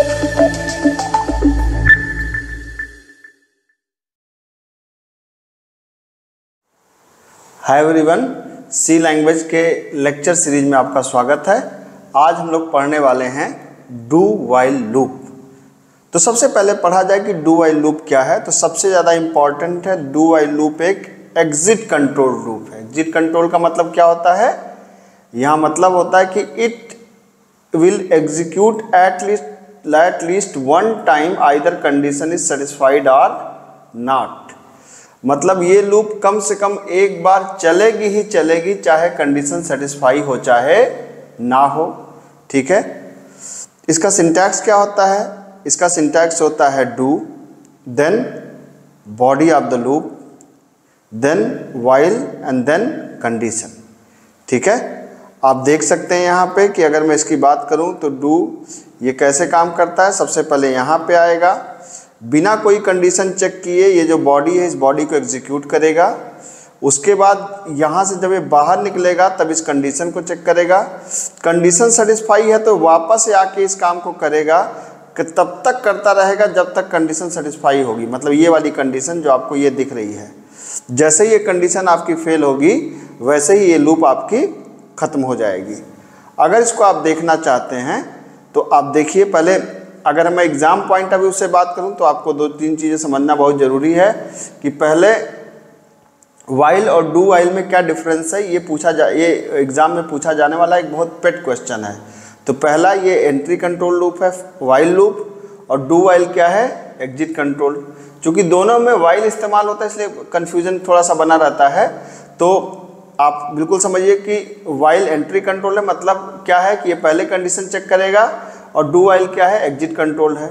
Hi everyone, सी language के lecture series में आपका स्वागत है। आज हम लोग पढ़ने वाले हैं डू वाइल लूप। तो सबसे पहले पढ़ा जाए कि डू वाइल लूप क्या है। तो सबसे ज़्यादा इम्पॉर्टेंट है, डू वाइल लूप एक एग्जिट कंट्रोल लूप है। एग्जिट कंट्रोल का मतलब क्या होता है? यहाँ मतलब होता है कि it will execute at least one time either condition is satisfied और नॉट। मतलब ये लूप कम से कम एक बार चलेगी ही चलेगी, चाहे कंडीशन सेटिस्फाई हो चाहे ना हो। ठीक है, इसका सिंटैक्स क्या होता है? इसका सिंटैक्स होता है do, then body of the loop, then while and then condition. ठीक है, आप देख सकते हैं यहाँ पे कि अगर मैं इसकी बात करूँ तो डू ये कैसे काम करता है। सबसे पहले यहाँ पे आएगा, बिना कोई कंडीशन चेक किए ये जो बॉडी है इस बॉडी को एग्जीक्यूट करेगा। उसके बाद यहाँ से जब ये बाहर निकलेगा तब इस कंडीशन को चेक करेगा। कंडीशन सेटिस्फाई है तो वापस से आके इस काम को करेगा कि तब तक करता रहेगा जब तक कंडीशन सेटिस्फाई होगी। मतलब ये वाली कंडीशन जो आपको ये दिख रही है, जैसे ये कंडीशन आपकी फेल होगी वैसे ही ये लूप आपकी ख़त्म हो जाएगी। अगर इसको आप देखना चाहते हैं तो आप देखिए, पहले अगर मैं एग्ज़ाम पॉइंट ऑफ व्यू से बात करूं तो आपको दो तीन चीज़ें समझना बहुत ज़रूरी है कि पहले वाइल और डू वाइल में क्या डिफरेंस है। ये एग्ज़ाम में पूछा जाने वाला एक बहुत पेट क्वेश्चन है। तो पहला ये एंट्री कंट्रोल लूप है वाइल लूप, और डू वाइल क्या है? Exit control. चूँकि दोनों में वाइल इस्तेमाल होता है इसलिए कन्फ्यूजन थोड़ा सा बना रहता है। तो आप बिल्कुल समझिए कि वाइल एंट्री कंट्रोल है, मतलब क्या है कि ये पहले कंडीशन चेक करेगा, और डू वाइल क्या है? एग्जिट कंट्रोल है।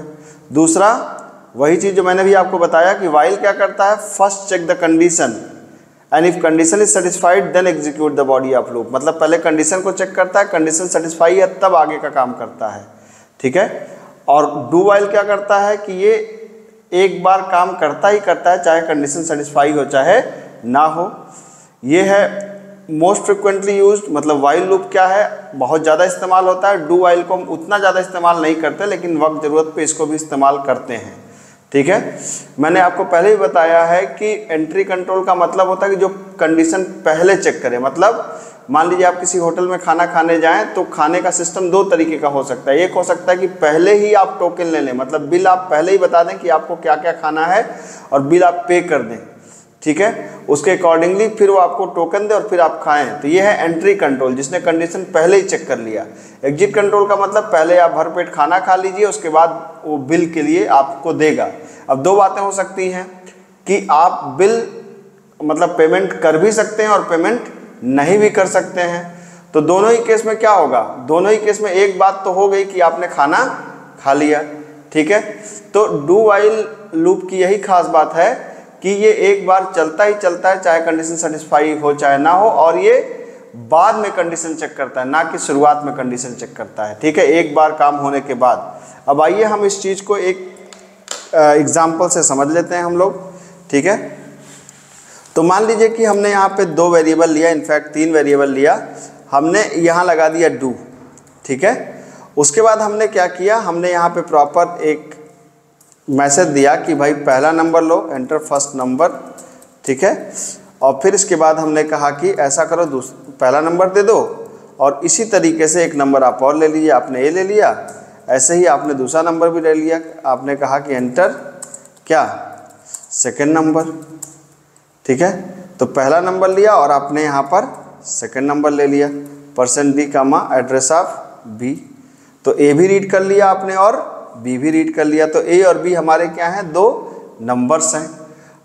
दूसरा वही चीज़ जो मैंने भी आपको बताया कि वाइल क्या करता है? First check the condition and if condition is satisfied then execute the body of loop. मतलब पहले कंडीशन को चेक करता है, कंडीशन सेटिस्फाई है तब आगे का काम करता है। ठीक है, और डू वाइल क्या करता है कि ये एक बार काम करता ही करता है, चाहे कंडीशन सेटिस्फाई हो चाहे ना हो। ये है मोस्ट फ्रिक्वेंटली यूज्ड। मतलब वाइल लूप क्या है? बहुत ज़्यादा इस्तेमाल होता है। डू वाइल को हम उतना ज़्यादा इस्तेमाल नहीं करते, लेकिन वक्त ज़रूरत पे इसको भी इस्तेमाल करते हैं। ठीक है, मैंने आपको पहले ही बताया है कि एंट्री कंट्रोल का मतलब होता है कि जो कंडीशन पहले चेक करे। मतलब मान लीजिए आप किसी होटल में खाना खाने जाएं तो खाने का सिस्टम दो तरीके का हो सकता है। एक हो सकता है कि पहले ही आप टोकन ले लें, मतलब बिल आप पहले ही बता दें कि आपको क्या क्या खाना है और बिल आप पे कर दें। ठीक है, उसके अकॉर्डिंगली फिर वो आपको टोकन दे और फिर आप खाएं। तो ये है एंट्री कंट्रोल, जिसने कंडीशन पहले ही चेक कर लिया। एग्जिट कंट्रोल का मतलब पहले आप भरपेट खाना खा लीजिए, उसके बाद वो बिल के लिए आपको देगा। अब दो बातें हो सकती हैं कि आप बिल मतलब पेमेंट कर भी सकते हैं और पेमेंट नहीं भी कर सकते हैं। तो दोनों ही केस में क्या होगा? दोनों ही केस में एक बात तो हो गई कि आपने खाना खा लिया। ठीक है, तो डू वाइल लूप की यही खास बात है कि ये एक बार चलता ही चलता है, चाहे कंडीशन सेटिस्फाई हो चाहे ना हो, और ये बाद में कंडीशन चेक करता है, ना कि शुरुआत में कंडीशन चेक करता है। ठीक है, एक बार काम होने के बाद। अब आइए हम इस चीज़ को एक एग्जाम्पल से समझ लेते हैं हम लोग। ठीक है, तो मान लीजिए कि हमने यहाँ पे दो वेरिएबल लिया, इनफैक्ट तीन वेरिएबल लिया। हमने यहाँ लगा दिया डू। ठीक है, उसके बाद हमने क्या किया? हमने यहाँ पे प्रॉपर एक मैसेज दिया कि भाई पहला नंबर लो, एंटर फर्स्ट नंबर। ठीक है, और फिर इसके बाद हमने कहा कि ऐसा करो, पहला नंबर दे दो और इसी तरीके से एक नंबर आप और ले लीजिए। आपने ए ले लिया, ऐसे ही आपने दूसरा नंबर भी ले लिया। आपने कहा कि एंटर क्या? Second number. ठीक है, तो पहला नंबर लिया और आपने यहाँ पर सेकंड नंबर ले लिया, %d comma address of B. तो ए भी रीड कर लिया आपने और बी भी रीड कर लिया। तो ए और बी हमारे क्या हैं? दो नंबर्स हैं।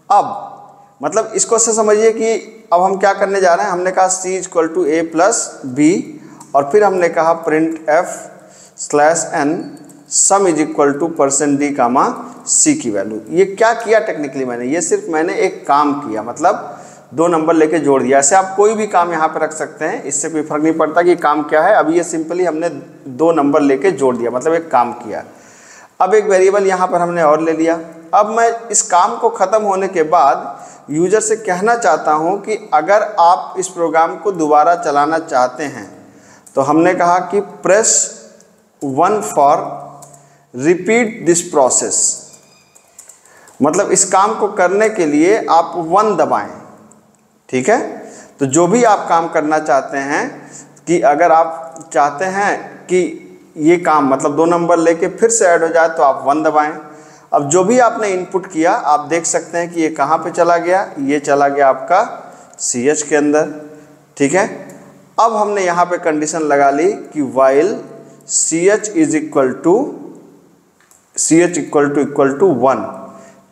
अब मतलब इसको से समझिए कि अब हम क्या करने जा रहे हैं। हमने कहा c = a + b, और फिर हमने कहा प्रिंट f/n सम = %d कामा c की वैल्यू। ये क्या किया टेक्निकली मैंने? ये सिर्फ मैंने एक काम किया, मतलब दो नंबर लेके जोड़ दिया। ऐसे आप कोई भी काम यहाँ पे रख सकते हैं, इससे कोई फर्क नहीं पड़ता कि काम क्या है। अभी ये सिंपली हमने दो नंबर लेके जोड़ दिया, मतलब एक काम किया। अब एक वेरिएबल यहाँ पर हमने और ले लिया। अब मैं इस काम को ख़त्म होने के बाद यूजर से कहना चाहता हूँ कि अगर आप इस प्रोग्राम को दोबारा चलाना चाहते हैं तो हमने कहा कि press 1 for repeat this process, मतलब इस काम को करने के लिए आप 1 दबाएं। ठीक है, तो जो भी आप काम करना चाहते हैं, कि अगर आप चाहते हैं कि ये काम मतलब 2 नंबर लेके फिर से ऐड हो जाए तो आप 1 दबाएं। अब जो भी आपने इनपुट किया आप देख सकते हैं कि ये कहाँ पे चला गया, ये चला गया आपका CH के अंदर। ठीक है, अब हमने यहाँ पे कंडीशन लगा ली कि वाइल CH इक्वल टू 1।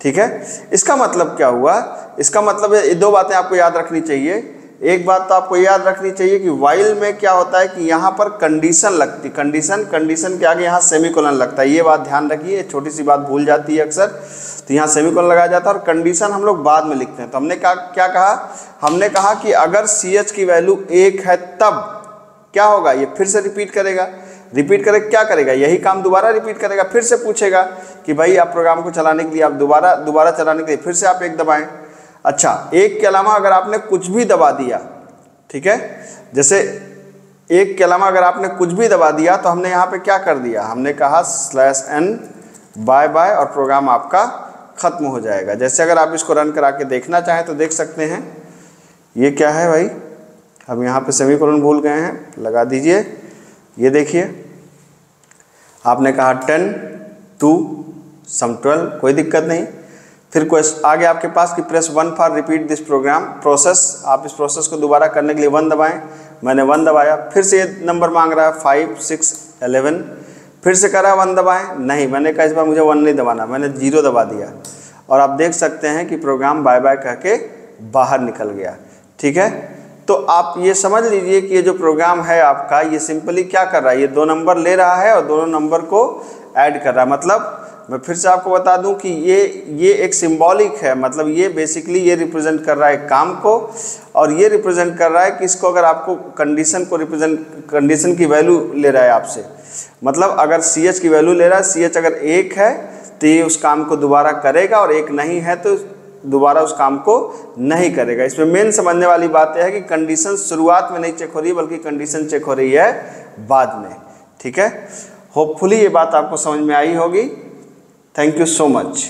ठीक है, इसका मतलब क्या हुआ, इसका मतलब ये 2 बातें आपको याद रखनी चाहिए। एक बात तो आपको याद रखनी चाहिए कि वाइल में क्या होता है कि यहाँ पर कंडीशन लगती, कंडीशन के आगे यहाँ सेमीकोलन लगता है। ये बात ध्यान रखिए, छोटी सी बात भूल जाती है अक्सर। तो यहाँ सेमीकोलन लगाया जाता है और कंडीशन हम लोग बाद में लिखते हैं। तो हमने क्या कहा, हमने कहा कि अगर CH की वैल्यू 1 है तब क्या होगा, ये फिर से रिपीट करेगा। क्या करेगा, यही काम दोबारा रिपीट करेगा, फिर से पूछेगा कि भाई आप प्रोग्राम को चलाने के लिए आप दोबारा चलाने के लिए फिर से आप 1 दबाएं। अच्छा, 1 के अलावा अगर आपने कुछ भी दबा दिया, ठीक है, जैसे 1 के अलावा अगर आपने कुछ भी दबा दिया तो हमने यहाँ पे क्या कर दिया, हमने कहा /n बाय बाय और प्रोग्राम आपका ख़त्म हो जाएगा। जैसे अगर आप इसको रन करा के देखना चाहें तो देख सकते हैं। ये क्या है भाई, हम यहाँ पे सेमीकोलन भूल गए हैं, लगा दीजिए। ये देखिए, आपने कहा 10 2 सम 12, कोई दिक्कत नहीं। फिर आगे आपके पास कि press 1 for repeat this program process, आप इस प्रोसेस को दोबारा करने के लिए 1 दबाएं। मैंने 1 दबाया, फिर से ये नंबर मांग रहा है 5 6 11, फिर से करा 1 दबाएं, नहीं, मैंने कहा इस बार मुझे 1 नहीं दबाना, मैंने 0 दबा दिया और आप देख सकते हैं कि प्रोग्राम बाय बाय कह के बाहर निकल गया। ठीक है, तो आप ये समझ लीजिए कि ये जो प्रोग्राम है आपका, ये सिंपली क्या कर रहा है, ये 2 नंबर ले रहा है और दोनों नंबर को ऐड कर रहा है। मतलब मैं फिर से आपको बता दूं कि ये एक सिंबॉलिक है, मतलब ये बेसिकली ये रिप्रेजेंट कर रहा है काम को, और ये रिप्रेजेंट कर रहा है कि इसको अगर आपको कंडीशन की वैल्यू ले रहा है आपसे, मतलब अगर CH की वैल्यू ले रहा है, CH अगर 1 है तो ये उस काम को दोबारा करेगा और 1 नहीं है तो दोबारा उस काम को नहीं करेगा। इसमें मेन समझने वाली बात यह है कि कंडीशन शुरुआत में नहीं चेक हो रही है, बल्कि कंडीशन चेक हो रही है बाद में। ठीक है, होपफुली ये बात आपको समझ में आई होगी। Thank you so much.